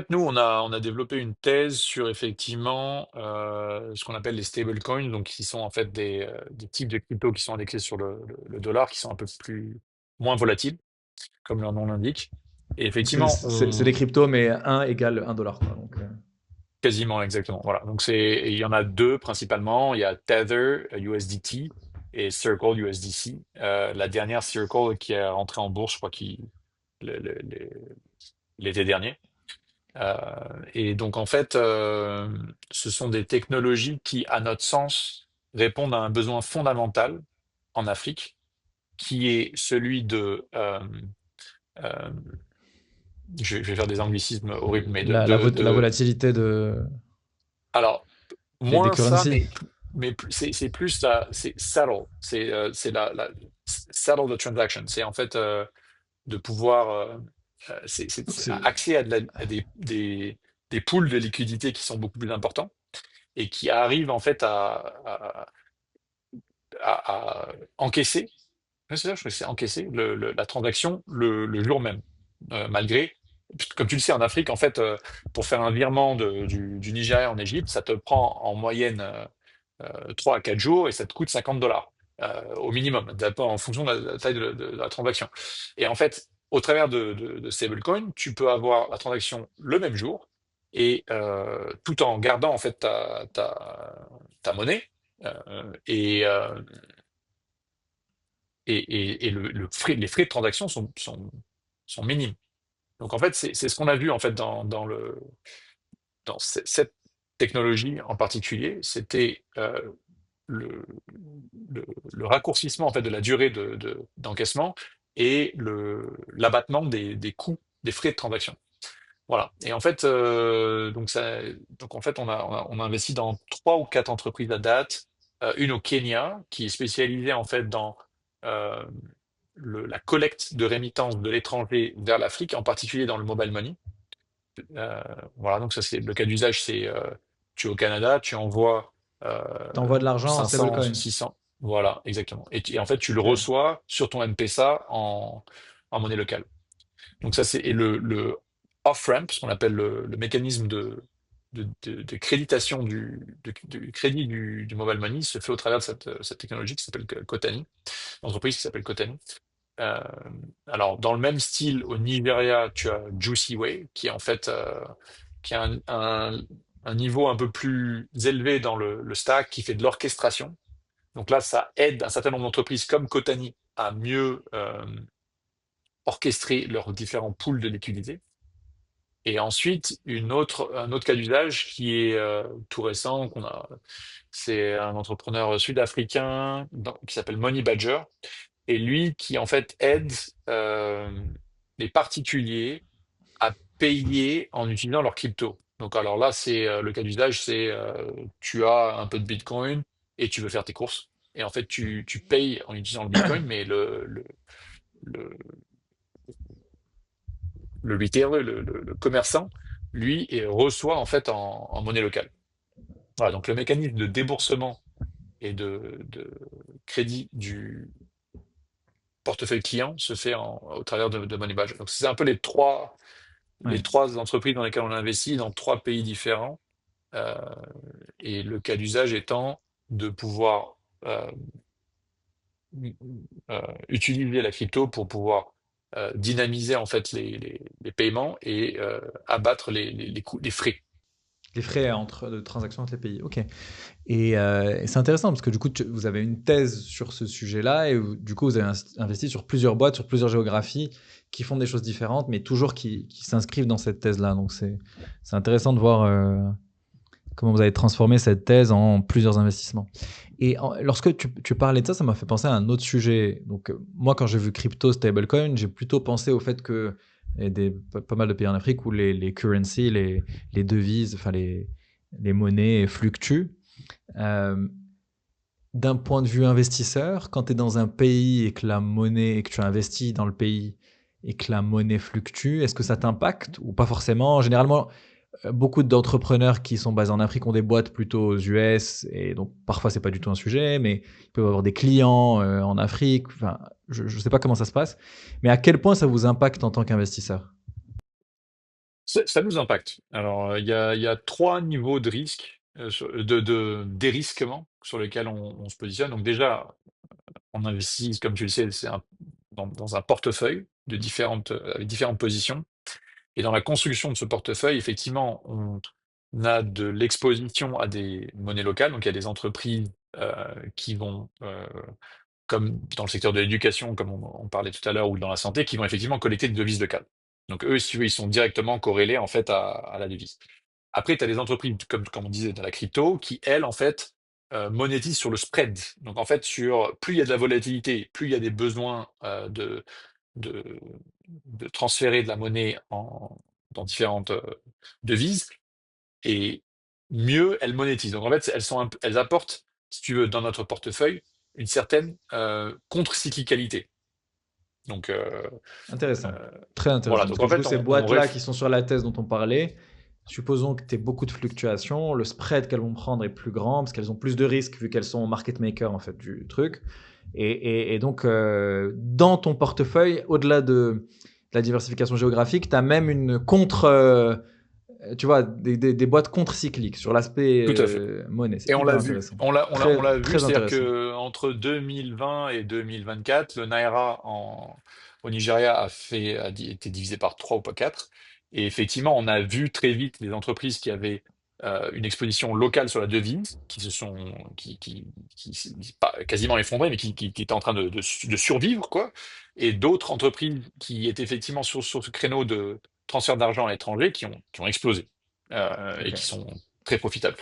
fait, nous, on a développé une thèse sur effectivement ce qu'on appelle les stablecoins, donc qui sont en fait des types de cryptos qui sont indexés sur le dollar, qui sont un peu plus moins volatiles, comme leur nom l'indique. Et Donc effectivement, c'est des cryptos, mais un égale un dollar, quoi. Donc, quasiment exactement. Voilà. Donc il y en a deux principalement. Il y a Tether USDT et Circle USDC. La dernière Circle qui est rentrée en bourse, je crois, le- le- le- l'été dernier. Euh, et donc, en fait, ce sont des technologies qui, à notre sens, répondent à un besoin fondamental en Afrique, qui est celui euh, je vais faire des anglicismes horribles, mais la volatilité alors, des moins ça, currencies. c'est plus c'est settle, c'est settle the transaction. C'est en fait de pouvoir, c'est C'est accès à des pools de liquidités qui sont beaucoup plus importants et qui arrivent en fait à encaisser, ouais, c'est ça, je crois que c'est encaisser la transaction le jour même, malgré, comme tu le sais, en Afrique, en fait, pour faire un virement du Nigeria en Égypte, ça te prend en moyenne 3 à 4 jours et ça te coûte $50 au minimum, d'abord en fonction de la taille de la transaction. Et en fait, au travers de stablecoin, tu peux avoir la transaction le même jour et tout en gardant en fait ta monnaie et les frais de transaction sont minimes. Donc en fait, c'est ce qu'on a vu en fait dans cette technologie en particulier, c'était le, le raccourcissement en fait de la durée d'encaissement et l'abattement des coûts des frais de transaction. Voilà. Et en fait, donc en fait, on a investi dans trois ou quatre entreprises à date. Une au Kenya qui est spécialisée en fait dans euh, la collecte de rémittances de l'étranger vers l'Afrique, en particulier dans le mobile money. Euh, voilà. Donc ça, c'est le cas d'usage, c'est tu es au Canada, tu envoies euh, T'envoies de l'argent en 500, stablecoin. 600. Voilà, exactement. Et en fait, tu le Ok. reçois sur ton M-Pesa en monnaie locale. Donc ça, c'est et le off-ramp, ce qu'on appelle le mécanisme de créditation du crédit du mobile money, se fait au travers de cette technologie qui s'appelle Kotani, l'entreprise qui s'appelle Kotani. Euh, alors, dans le même style, au Nigeria, tu as Juicy Way, qui est en fait qui a un niveau un peu plus élevé dans le stack, qui fait de l'orchestration. Donc là, ça aide un certain nombre d'entreprises comme Kotani à mieux orchestrer leurs différents pools de liquidités. Et ensuite, un autre cas d'usage qui est tout récent, c'est un entrepreneur sud-africain qui s'appelle Money Badger, et lui qui en fait aide euh, les particuliers à payer en utilisant leur crypto. Donc alors là, c'est le cas d'usage, c'est tu as un peu de Bitcoin et tu veux faire tes courses. Et en fait, tu payes en utilisant le Bitcoin, mais le, le retailer, le commerçant, lui, reçoit en fait en monnaie locale. Voilà, donc le mécanisme de déboursement et de crédit du portefeuille client se fait au travers de Moneybadge. Donc c'est un peu les Ouais. trois entreprises dans lesquelles on a investi dans trois pays différents. Euh, et le cas d'usage étant de pouvoir utiliser la crypto pour pouvoir dynamiser en fait les paiements et abattre les coûts, les frais. Les frais de transactions entre les pays. Ok. Et c'est intéressant parce que du coup, vous avez une thèse sur ce sujet-là et du coup, vous avez investi sur plusieurs boîtes, sur plusieurs géographies qui font des choses différentes, mais toujours qui s'inscrivent dans cette thèse-là. Donc, c'est intéressant de voir comment vous avez transformé cette thèse en plusieurs investissements. Et lorsque tu parlais de ça, ça m'a fait penser à un autre sujet. Donc, moi, quand j'ai vu crypto, stablecoin, j'ai plutôt pensé au fait que il y a pas mal de pays en Afrique où les currencies, les devises, enfin les monnaies fluctuent. Euh, D'un point de vue investisseur, quand tu es dans un pays et que la monnaie, et que tu investis dans le pays et que la monnaie fluctue, est-ce que ça t'impacte ou pas forcément? Généralement, beaucoup d'entrepreneurs qui sont basés en Afrique ont des boîtes plutôt aux US et donc parfois c'est pas du tout un sujet, mais ils peuvent avoir des clients en Afrique. Enfin, je sais pas comment ça se passe, mais à quel point ça vous impacte en tant qu'investisseur? Ça nous impacte. Alors, il y a trois niveaux de risque, de dérisquement sur lesquels on se positionne. Donc déjà, on investit, comme tu le sais, dans un portefeuille avec différentes positions. Et dans la construction de ce portefeuille, effectivement, on a de l'exposition à des monnaies locales. Donc il y a des entreprises qui vont, comme dans le secteur de l'éducation, comme on parlait tout à l'heure, ou dans la santé, qui vont effectivement collecter des devises locales. Donc eux, si tu veux, ils sont directement corrélés en fait à la devise. Après, tu as des entreprises, comme on disait dans la crypto, qui, elles, en fait, monétisent sur le spread. Donc, en fait, plus il y a de la volatilité, plus il y a des besoins de, de transférer de la monnaie dans différentes devises, et mieux elles monétisent. Donc, en fait, elles apportent, si tu veux, dans notre portefeuille, une certaine contre-cyclicalité. Donc, Intéressant. euh, Très voilà. intéressant. Parce Donc, que en du coup, fait, ces on boîtes-là qui sont sur la thèse dont on parlait, supposons que tu aies beaucoup de fluctuations, le spread qu'elles vont prendre est plus grand parce qu'elles ont plus de risques vu qu'elles sont market maker en fait du truc. Et donc, dans ton portefeuille, au-delà de la diversification géographique, tu as même une tu vois, des boîtes contre-cycliques sur l'aspect tout à fait. monnaie. C'est Et on hyper l'a vu. intéressant. On l'a vu, Très c'est-à-dire intéressant. que entre 2020 et 2024, le Naira au Nigeria été divisé par 3 ou pas 4. Et effectivement, on a vu très vite les entreprises qui avaient une exposition locale sur la devise, qui pas quasiment effondrées, mais qui étaient en train de survivre, quoi. Et d'autres entreprises qui étaient effectivement sur ce créneau de transfert d'argent à l'étranger qui ont explosé et qui Ok. sont très profitables.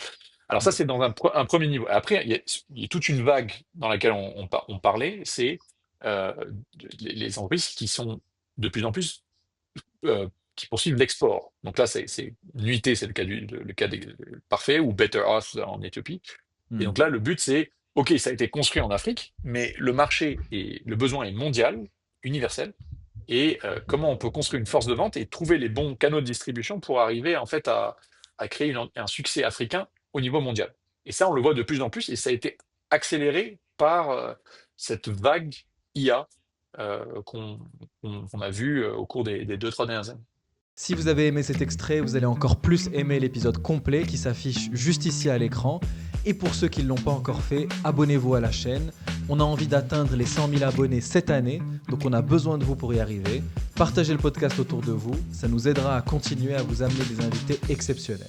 Alors ça, Hmm. c'est dans un premier niveau. Après, il y a toute une vague dans laquelle on parlait, c'est euh, les entreprises qui sont de plus en plus, qui poursuivent l'export. Donc là, c'est Nuité, c'est le cas parfait, ou Better Earth en Éthiopie. Et donc Hmm. là, le but, c'est, OK, ça a été construit en Afrique, mais le marché et le besoin est mondial, universel, et comment on peut construire une force de vente et trouver les bons canaux de distribution pour arriver en fait à créer un succès africain au niveau mondial. Et ça, on le voit de plus en plus, et ça a été accéléré par cette vague IA qu'on a vue au cours des 2, 3 dernières années. Si vous avez aimé cet extrait, vous allez encore plus aimer l'épisode complet qui s'affiche juste ici à l'écran. Et pour ceux qui ne l'ont pas encore fait, abonnez-vous à la chaîne. On a envie d'atteindre les 100 000 abonnés cette année, donc on a besoin de vous pour y arriver. Partagez le podcast autour de vous, ça nous aidera à continuer à vous amener des invités exceptionnels.